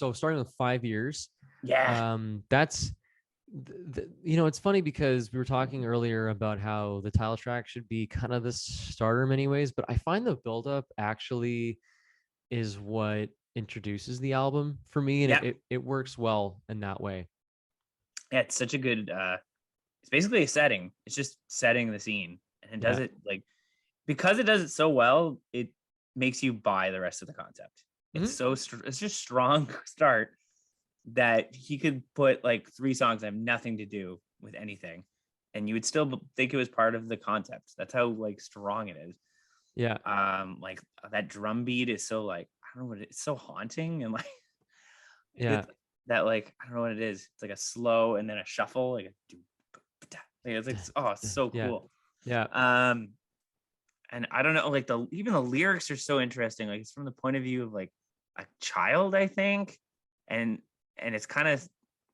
So starting with 5 years, Yeah. that's you know, it's funny because we were talking earlier about how the title track should be kind of the starter in many ways, but I find the buildup actually is what introduces the album for me, and Yeah. it works well in that way. Yeah. It's such a good, it's basically a setting. It's just setting the scene. And it does Yeah. it like, because it does it so well, it makes you buy the rest of the concept. It's Mhm. so, it's just strong start that he could put like 3 songs that have nothing to do with anything. And you would still think it was part of the concept. That's how like strong it is. Yeah. Like that drum beat is so like, I don't know what it's so haunting, and like Yeah. it's that like, I don't know what it is. It's like a slow and then a shuffle, like it's like, oh, it's so Yeah. cool. Yeah. Um and I don't know, like even the lyrics are so interesting. Like it's from the point of view of like a child, I think. And it's kind of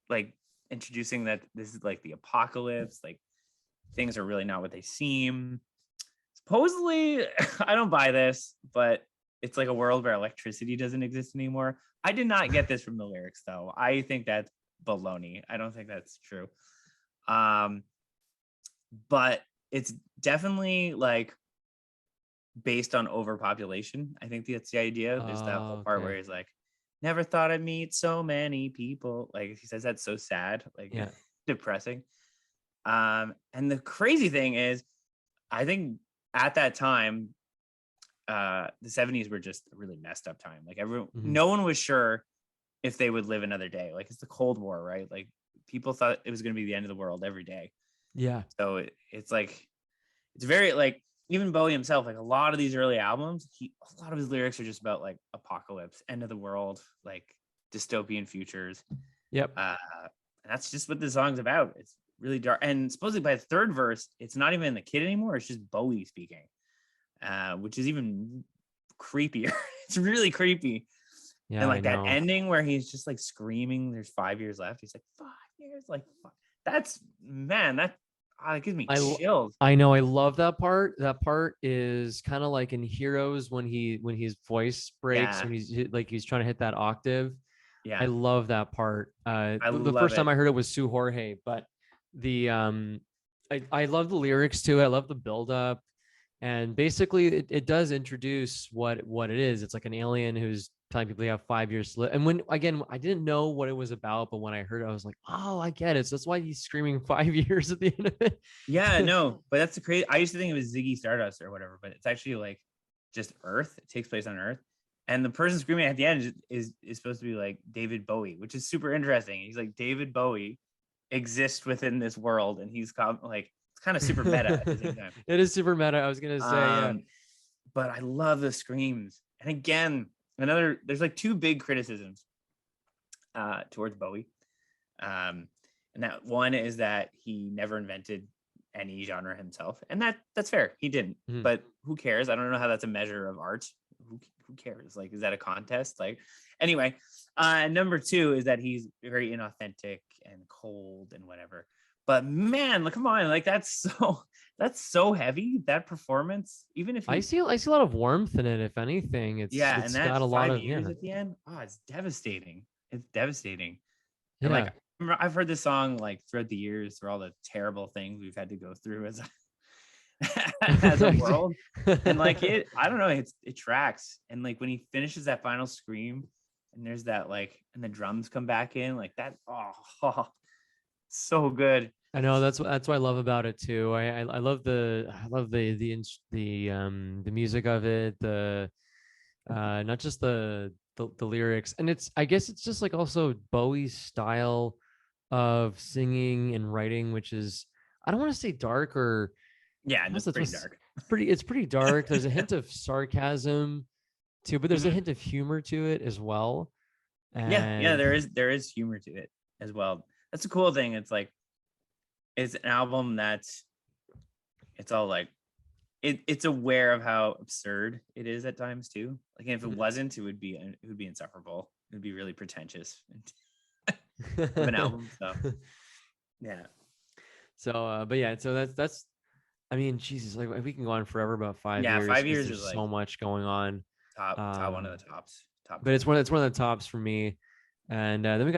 like introducing that this is like the apocalypse, like things are really not what they seem. Supposedly, I don't buy this, but it's like a world where electricity doesn't exist anymore. I did not get this from the lyrics though. I think that's baloney. I don't think that's true. Um, but it's definitely like based on overpopulation. I think that's the idea. There's that whole part where Okay. he's like, never thought I'd meet so many people. Like he says that's so sad, like Yeah. depressing. And the crazy thing is, I think at that time, the 70s were just a really messed up time. Like Mhm. no one was sure if they would live another day. Like it's the Cold War, right? Like people thought it was going to be the end of the world every day. Yeah. So it's like, it's very like, even Bowie himself, like a lot of these early albums, a lot of his lyrics are just about like apocalypse, end of the world, like dystopian futures. Yep. Uh, and that's just what the song's about. It's really dark. And supposedly by the third verse, it's not even the kid anymore. It's just Bowie speaking, which is even creepier. It's really creepy. Yeah, And I like that know. ending where he's just like screaming, there's 5 years left. He's like, 5 years, like, that's, man, that gives me chills. I know. I love that part. That part is kind of like in Heroes when his voice breaks, Yeah. when he's trying to hit that octave. I Yeah. love that part. I The love first time it. I heard it was Sue Jorge, but the I love the lyrics too. I love the build up, and basically it does introduce what it is. It's like an alien who's telling people they have 5 years to live. And when again, I didn't know what it was about, but when I heard it, I was like, oh, I get it. So that's why he's screaming 5 years at the end of Yeah, it. no, but that's the crazy. I used to think it was Ziggy Stardust or whatever, but it's actually like just Earth. It takes place on Earth, and the person screaming at the end is supposed to be like David Bowie, which is super interesting. He's like, David Bowie exists within this world, and he's like, it's kind of super meta at the same time. It is super meta. I was gonna say, yeah. Um, but I love the screams. And again, there's like 2 big criticisms towards Bowie. Um, and that one is that he never invented any genre himself, and that's fair. He didn't, Mhm. but who cares? I don't know how that's a measure of art. Who cares? Like, is that a contest? Like, anyway. Number 2 is that he's very inauthentic and cold and whatever. But man, look, come on, like that's so heavy, that performance. Even if he, I see a lot of warmth in it. If anything, yeah, and it's that got a lot five of, years yeah, at the end, oh, it's devastating. It's devastating. And like, yeah. I've heard this song like throughout the years, through all the terrible things we've had to go through as as a world. And like I don't know, it tracks. And like when he finishes that final scream, and there's that like, and the drums come back in, like that, oh, so good. I know that's what I love about it too. I love the music of it, the not just the lyrics, and it's I guess it's just like also Bowie's style of singing and writing, which is I don't want to say dark or Yeah, I and don't it's know if pretty that's dark. it's pretty dark. There's a hint of sarcasm too, but there's a Mhm. hint of humor to it as well. Yeah, And there is humor to it as well. That's a cool thing. It's like, it's an album that's, it's all like, it's aware of how absurd it is at times too. Like if it wasn't, it would be insufferable. It would be really pretentious of an album. So yeah, so but yeah, so that's I mean, Jesus, like we can go on forever about five yeah. years Five because years is there's like so much going on. top one of the tops, top But five. it's one of the tops for me. And then we got